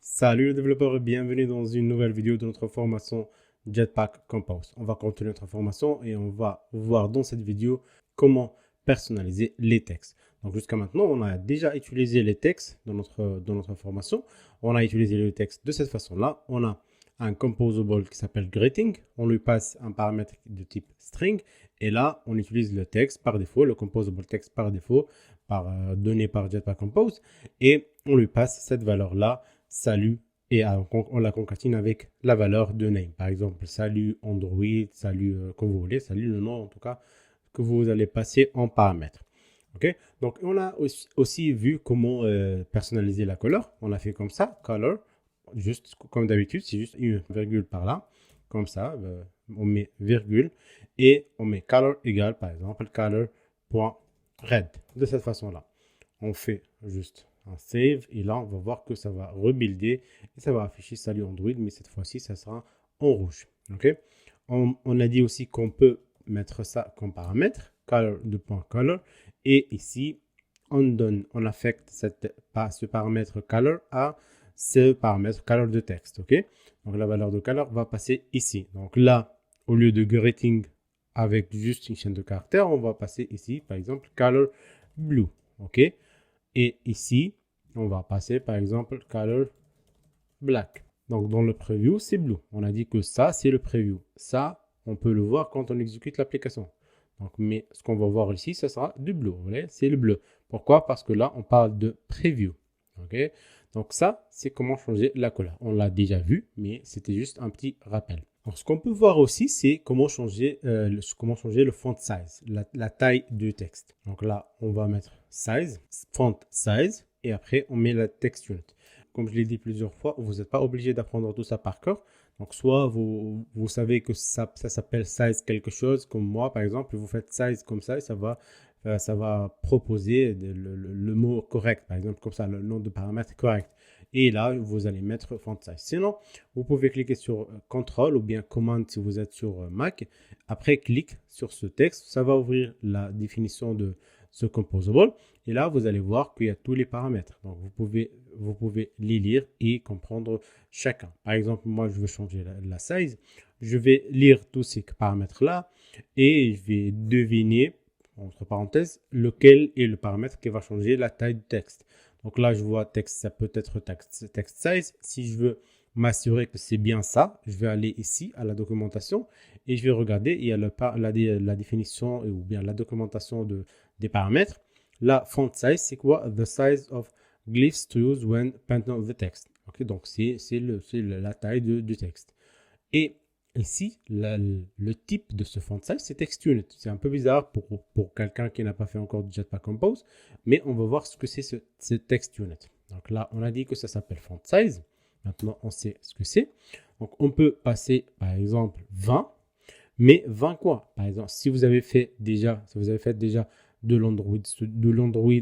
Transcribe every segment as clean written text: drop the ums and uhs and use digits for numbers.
Salut les développeurs et bienvenue dans une nouvelle vidéo de notre formation Jetpack Compose. On va continuer notre formation et on va voir dans cette vidéo comment personnaliser les textes. Donc jusqu'à maintenant, on a déjà utilisé les textes dans notre formation. On a utilisé les textes de cette façon-là. On a un composable qui s'appelle greeting. On lui passe un paramètre de type string. Et là, on utilise le texte par défaut, le composable text par défaut, donné par Jetpack Compose. Et on lui passe cette valeur-là salut et on la concatine avec la valeur de name. Par exemple, salut Android, salut comme vous voulez, salut le nom en tout cas que vous allez passer en paramètre. Ok, donc on a aussi vu comment personnaliser la couleur. On a fait comme ça, color, juste comme d'habitude, c'est juste une virgule par là, comme ça, on met virgule et on met color égale par exemple color.red de cette façon-là. On fait juste un save et là on va voir que ça va rebuilder et ça va afficher salut Android, mais cette fois-ci ça sera en rouge. Ok, on a dit aussi qu'on peut mettre ça comme paramètre color de point color et ici on affecte ce paramètre color à ce paramètre color de texte. Ok, donc la valeur de color va passer ici. Donc là, au lieu de greeting avec juste une chaîne de caractères, on va passer ici par exemple color blue. Ok, et ici, on va passer par exemple color black. Donc dans le preview, c'est blue. On a dit que ça, c'est le preview. Ça, on peut le voir quand on exécute l'application. Donc, mais ce qu'on va voir ici, ce sera du bleu. Vous voyez, c'est le bleu. Pourquoi? Parce que là, on parle de preview. Ok. Donc ça, c'est comment changer la couleur. On l'a déjà vu, mais c'était juste un petit rappel. Alors, ce qu'on peut voir aussi, c'est comment changer le font size, la taille du texte. Donc là, on va mettre size, font size, et après, on met la text unit. Comme je l'ai dit plusieurs fois, vous n'êtes pas obligé d'apprendre tout ça par cœur. Donc, soit vous savez que ça s'appelle size quelque chose, comme moi, par exemple, vous faites size comme ça, et ça va proposer le mot correct, par exemple, comme ça, le nom de paramètre correct. Et là, vous allez mettre font size. Sinon, vous pouvez cliquer sur Control ou bien Command si vous êtes sur Mac. Après, clique sur ce texte. Ça va ouvrir la définition de ce composable. Et là, vous allez voir qu'il y a tous les paramètres. Donc, vous pouvez les lire et comprendre chacun. Par exemple, moi, je veux changer la size. Je vais lire tous ces paramètres-là et je vais deviner, entre parenthèses, lequel est le paramètre qui va changer la taille du texte. Donc là, je vois texte, ça peut être text size. Si je veux m'assurer que c'est bien ça, je vais aller ici à la documentation et je vais regarder. Il y a la définition ou bien la documentation des paramètres. La font size, c'est quoi? The size of glyphs to use when painting the text. Okay, donc c'est la taille du texte. Et ici, le type de ce font size, c'est text unit. C'est un peu bizarre pour quelqu'un qui n'a pas fait encore de Jetpack Compose, mais on va voir ce que c'est ce text unit. Donc là, on a dit que ça s'appelle font size. Maintenant, on sait ce que c'est. Donc, on peut passer, par exemple, 20. Mais 20 quoi? Par exemple, si vous avez fait déjà de l'Android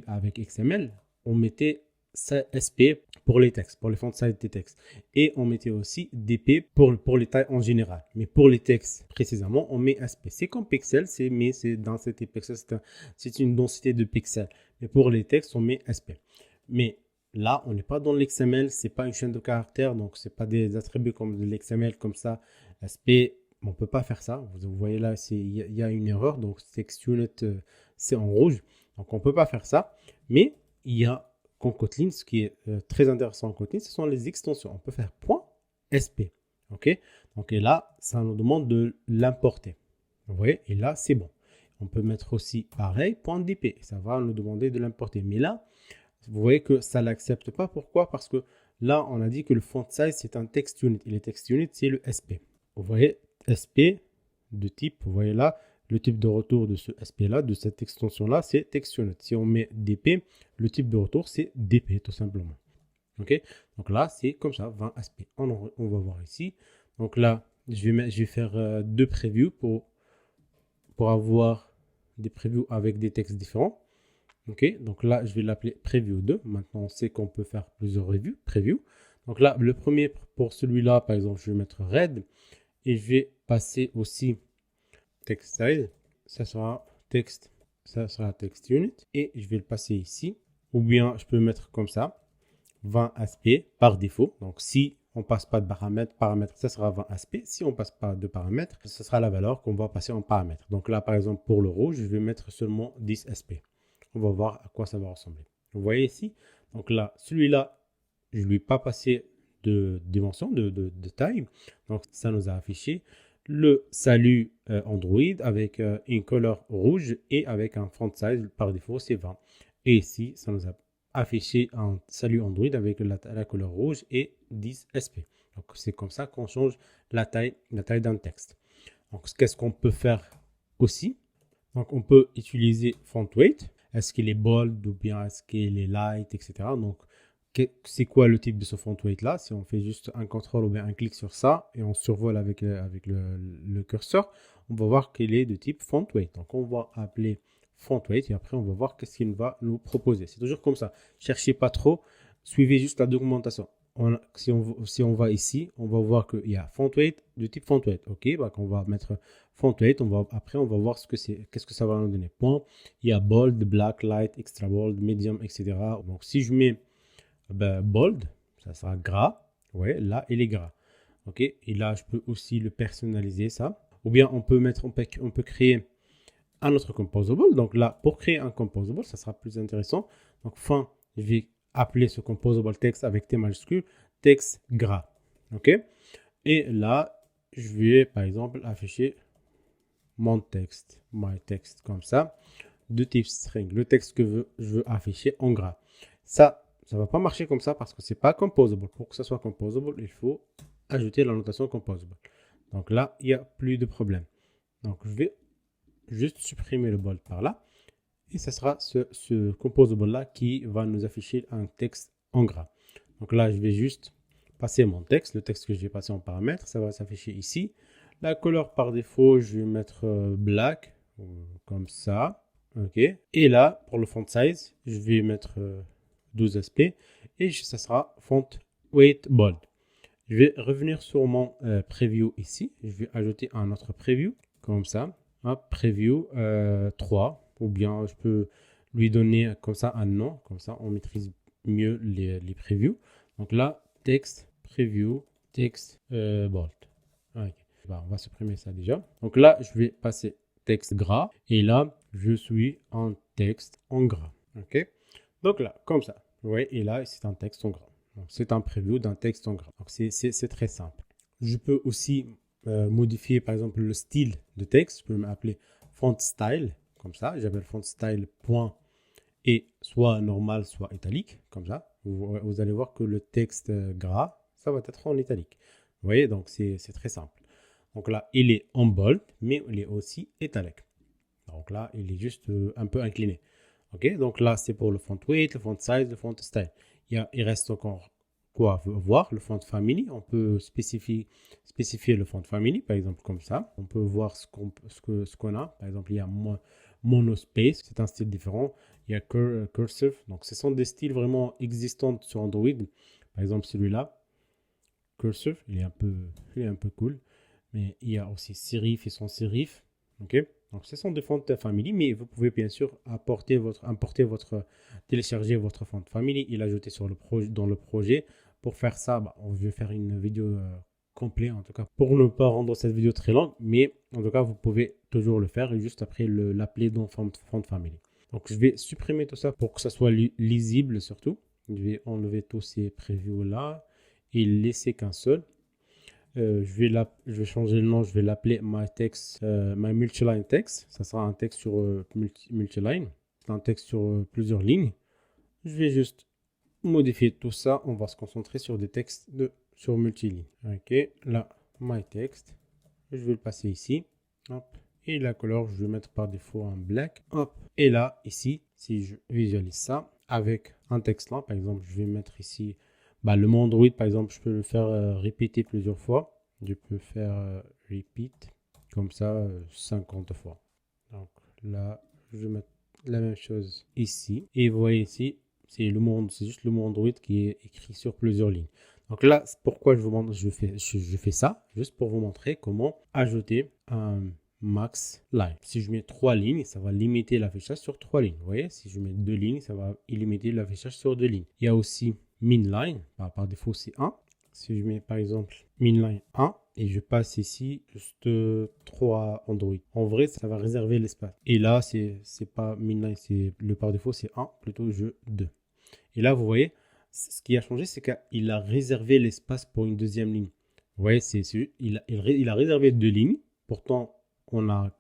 avec XML, on mettait SP pour les textes, pour les fonts de size des textes. Et on mettait aussi DP pour les tailles en général. Mais pour les textes, précisément, on met SP. C'est comme pixel, mais c'est dans cette pixel, c'est une densité de pixels. Mais pour les textes, on met SP. Mais là, on n'est pas dans l'XML, c'est pas une chaîne de caractères, donc c'est pas des attributs comme de l'XML comme ça. SP, on ne peut pas faire ça. Vous voyez là, il y a une erreur. Donc, text unit, c'est en rouge. Donc, on ne peut pas faire ça. Mais il y a qu'en Kotlin, ce qui est très intéressant en Kotlin, ce sont les extensions. On peut faire .sp. OK? Donc, et là, ça nous demande de l'importer. Vous voyez? Et là, c'est bon. On peut mettre aussi pareil, .dp. Ça va nous demander de l'importer. Mais là, vous voyez que ça ne l'accepte pas. Pourquoi? Parce que là, on a dit que le font size, c'est un text unit. Et le text unit, c'est le SP. Vous voyez, SP de type, vous voyez là, le type de retour de ce SP là, de cette extension là, c'est text unit. Si on met DP, le type de retour, c'est DP tout simplement. Ok, donc là, c'est comme ça, 20 SP. On va voir ici. Donc là, je vais faire deux previews pour avoir des previews avec des textes différents. Ok, donc là, je vais l'appeler preview 2. Maintenant, on sait qu'on peut faire plusieurs previews. Donc là, le premier, pour celui-là, par exemple, je vais mettre red. Et je vais passer aussi text size. Ça sera text unit. Et je vais le passer ici. Ou bien, je peux le mettre comme ça. 20 aspects par défaut. Donc, si on passe pas de paramètres, ça sera 20 aspects. Si on passe pas de paramètres, ce sera la valeur qu'on va passer en paramètres. Donc là, par exemple, pour le rouge, je vais mettre seulement 10 aspects. On va voir à quoi ça va ressembler. Vous voyez ici? Donc là, celui-là, je ne lui ai pas passé de dimension, de taille. Donc, ça nous a affiché le salut Android avec une couleur rouge et avec un font size par défaut, c'est 20. Et ici, ça nous a affiché un salut Android avec la couleur rouge et 10 SP. Donc, c'est comme ça qu'on change la taille d'un texte. Donc, qu'est-ce qu'on peut faire aussi? Donc, on peut utiliser font weight. Est-ce qu'il est bold ou bien est-ce qu'il est light, etc. Donc, c'est quoi le type de ce font weight là? Si on fait juste un contrôle ou bien un clic sur ça et on survole avec le curseur, on va voir qu'il est de type font weight. Donc, on va appeler font weight et après, on va voir qu'est-ce qu'il va nous proposer. C'est toujours comme ça. Cherchez pas trop, suivez juste la documentation. Si on va ici, on va voir qu'il y a font weight de type font weight. Ok, bah, on va mettre font weight. Après, on va voir ce que c'est, qu'est-ce que ça va nous donner. Point. Il y a bold, black, light, extra bold, medium, etc. Donc, si je mets bold, ça sera gras. Ouais, là, il est gras. Ok, et là, je peux aussi le personnaliser, ça. Ou bien, on peut créer un autre composable. Donc là, pour créer un composable, ça sera plus intéressant. Donc, je vais appeler ce composable texte avec T majuscule, texte gras. Ok, et là, je vais, par exemple, afficher mon texte, my text, comme ça, de type string, le texte que je veux afficher en gras. Ça ne va pas marcher comme ça parce que c'est pas composable. Pour que ça soit composable, il faut ajouter la notation composable. Donc là, il n'y a plus de problème. Donc je vais juste supprimer le bold par là. Et ce sera ce composable là qui va nous afficher un texte en gras. Donc là, je vais juste passer mon texte, le texte que je vais passer en paramètres, ça va s'afficher ici. La couleur par défaut, je vais mettre black, comme ça. Ok. Et là, pour le font size, je vais mettre 12 aspects et ça sera font weight bold. Je vais revenir sur mon preview ici. Je vais ajouter un autre preview, comme ça. Hop, preview 3. Ou bien je peux lui donner comme ça un nom. Comme ça, on maîtrise mieux les previews. Donc là, texte, preview, texte, bold. Okay. Bah, on va supprimer ça déjà. Donc là, je vais passer texte gras. Et là, je suis en texte en gras. Ok. Donc là, comme ça. Vous voyez, et là, c'est un texte en gras. C'est un preview d'un texte en gras. Donc c'est très simple. Je peux aussi modifier par exemple le style de texte. Je peux m'appeler font style, comme ça. J'appelle font style point et soit normal, soit italique, comme ça. Vous allez voir que le texte gras, ça va être en italique. Vous voyez, donc c'est très simple. Donc là, il est en bold, mais il est aussi italique. Donc là, il est juste un peu incliné. Ok, donc là, c'est pour le font weight, le font size, le font style. Il reste encore quoi voir, le font family. On peut spécifier le font family, par exemple, comme ça. On peut voir ce qu'on a. Par exemple, il y a monospace, c'est un style différent. Il y a cursive. Donc, ce sont des styles vraiment existants sur Android. Par exemple, celui-là, cursive, il est un peu cool. Mais il y a aussi serif et sans serif. Ok. Donc, ce sont des font family, mais vous pouvez bien sûr télécharger votre font family et l'ajouter dans le projet. Pour faire ça, on va faire une vidéo complète, en tout cas, pour ne pas rendre cette vidéo très longue, mais en tout cas, vous pouvez toujours le faire et juste après l'appeler dans font family. Donc, je vais supprimer tout ça pour que ça soit lisible surtout. Je vais enlever tous ces previews là et laisser qu'un seul. Je vais changer le nom, je vais l'appeler my multiline text. Ça sera un texte sur multiline. C'est un texte sur plusieurs lignes. Je vais juste modifier tout ça. On va se concentrer sur des textes sur multiligne. Ok, là, my text. Je vais le passer ici. Hop. Et la couleur, je vais mettre par défaut en black. Hop. Et là, ici, si je visualise ça avec un texte là, par exemple, je vais mettre ici le mot Android, par exemple, je peux le faire répéter plusieurs fois. Je peux faire repeat comme ça 50 fois. Donc là, je vais mettre la même chose ici. Et vous voyez ici, c'est juste le mot Android qui est écrit sur plusieurs lignes. Donc là, pourquoi je fais ça, juste pour vous montrer comment ajouter un max line. Si je mets 3 lignes, ça va limiter l'affichage sur 3 lignes. Vous voyez, si je mets 2 lignes, ça va limiter l'affichage sur 2 lignes. Il y a aussi minline, par défaut c'est 1. Si je mets par exemple minline 1 et je passe ici juste 3 Android. En vrai, ça va réserver l'espace. Et là, c'est pas minline, c'est le par défaut c'est 1, plutôt je 2. Et là, vous voyez, ce qui a changé, c'est qu'il a réservé l'espace pour une deuxième ligne. Vous voyez, il a réservé 2 lignes. Pourtant, on a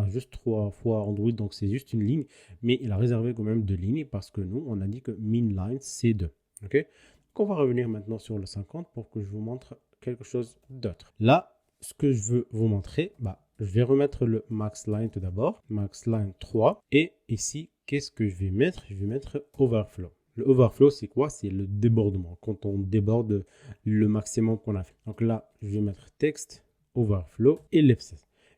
juste 3 fois Android, donc c'est juste une ligne. Mais il a réservé quand même 2 lignes parce que nous, on a dit que minline, c'est 2. OK? Donc, on va revenir maintenant sur le 50 pour que je vous montre quelque chose d'autre. Là, ce que je veux vous montrer, je vais remettre le maxline tout d'abord. Maxline 3. Et ici, qu'est-ce que je vais mettre? Je vais mettre overflow. Le overflow, c'est quoi? C'est le débordement, quand on déborde le maximum qu'on a fait. Donc là, je vais mettre texte, overflow, ellipses.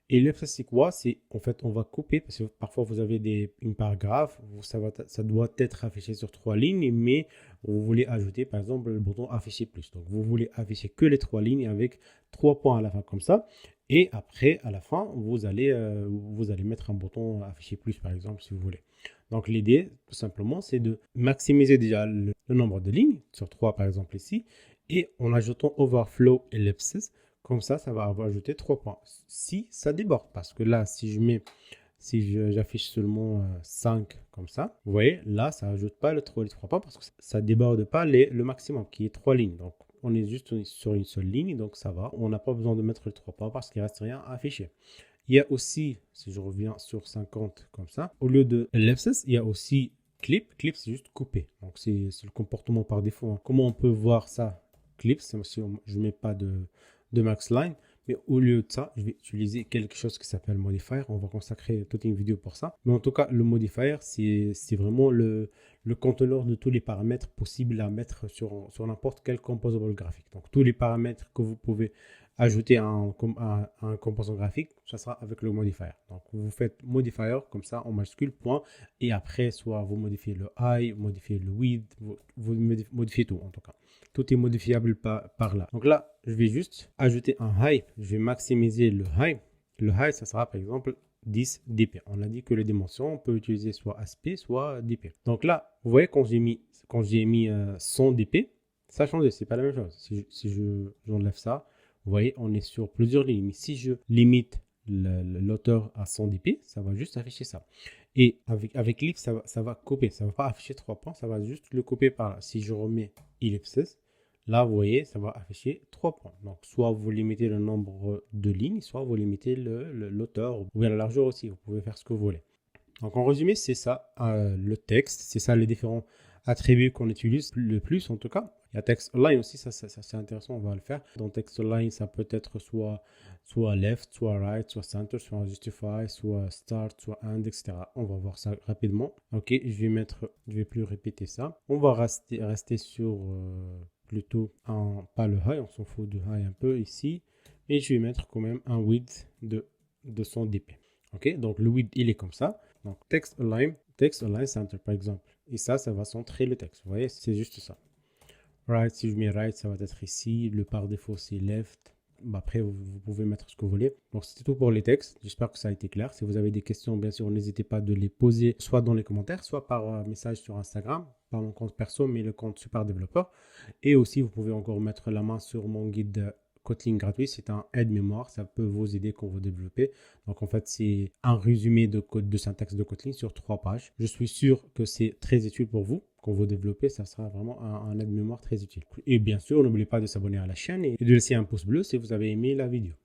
Ellipses, c'est quoi? C'est en fait, on va couper, parce que parfois vous avez une paragraphe, ça doit être affiché sur 3 lignes, mais vous voulez ajouter par exemple le bouton afficher plus. Donc vous voulez afficher que les 3 lignes avec 3 points à la fin comme ça. Et après, à la fin, vous allez mettre un bouton afficher plus par exemple si vous voulez. Donc l'idée, tout simplement, c'est de maximiser déjà le nombre de lignes, sur 3 par exemple ici, et en ajoutant overflow ellipses, comme ça, ça va ajouter 3 points. Si ça déborde, parce que là, si j'affiche seulement 5 comme ça, vous voyez, là, ça n'ajoute pas les 3 points parce que ça ne déborde pas le maximum, qui est 3 lignes. Donc, on est juste sur une seule ligne, donc ça va. On n'a pas besoin de mettre les 3 points parce qu'il ne reste rien à afficher. Il y a aussi, si je reviens sur 50 comme ça, au lieu de ellipses, il y a aussi clip. Clip, c'est juste couper. Donc, c'est le comportement par défaut. Comment on peut voir ça? Clip, si je ne mets pas de maxline. Mais au lieu de ça, je vais utiliser quelque chose qui s'appelle modifier. On va consacrer toute une vidéo pour ça. Mais en tout cas, le modifier, c'est vraiment le conteneur de tous les paramètres possibles à mettre sur n'importe quel composable graphique. Donc, tous les paramètres que vous pouvez ajouter à un composant graphique, ça sera avec le modifier. Donc, vous faites modifier comme ça en majuscule, point. Et après, soit vous modifiez le height, vous modifiez le width, vous modifiez tout en tout cas. Tout est modifiable par là. Donc là, je vais juste ajouter un height. Je vais maximiser le height. Le height, ça sera par exemple 10 dp. On a dit que les dimensions, on peut utiliser soit ASP, soit dp. Donc là, vous voyez, quand j'ai mis 100 dp, ça a changé. C'est pas la même chose. Si j'enlève ça, vous voyez, on est sur plusieurs lignes. Mais si je limite l'auteur à 100 dp, ça va juste afficher ça. Et avec ellipse, ça va couper. Ça ne va pas afficher 3 points, ça va juste le couper par là. Si je remets ellipses, là, vous voyez, ça va afficher 3 points. Donc, soit vous limitez le nombre de lignes, soit vous limitez l'auteur ou bien la largeur aussi. Vous pouvez faire ce que vous voulez. Donc, en résumé, c'est ça le texte. C'est ça les différents attributs qu'on utilise le plus, en tout cas. Il y a text align aussi, ça c'est intéressant, on va le faire. Dans text align, ça peut être soit left, soit right, soit center, soit justify, soit start, soit end, etc. On va voir ça rapidement. Ok, je vais plus répéter ça. On va rester sur plutôt pas le high, on s'en fout du high un peu ici. Et je vais mettre quand même un width de 200 dp. Ok, donc le width il est comme ça. Donc text align center par exemple. Et ça va centrer le texte. Vous voyez, c'est juste ça. Right, si je mets right, ça va être ici. Le par défaut, c'est left. Après, vous pouvez mettre ce que vous voulez. Donc, c'était tout pour les textes. J'espère que ça a été clair. Si vous avez des questions, bien sûr, n'hésitez pas de les poser soit dans les commentaires, soit par message sur Instagram, par mon compte perso, mais le compte Super Développeur. Et aussi, vous pouvez encore mettre la main sur mon guide Kotlin gratuit. C'est un aide-mémoire. Ça peut vous aider quand vous développez. Donc, en fait, c'est un résumé de code de syntaxe de Kotlin sur 3 pages. Je suis sûr que c'est très utile pour vous. Quand vous développez, ça sera vraiment un aide-mémoire très utile. Et bien sûr, n'oubliez pas de s'abonner à la chaîne et de laisser un pouce bleu si vous avez aimé la vidéo.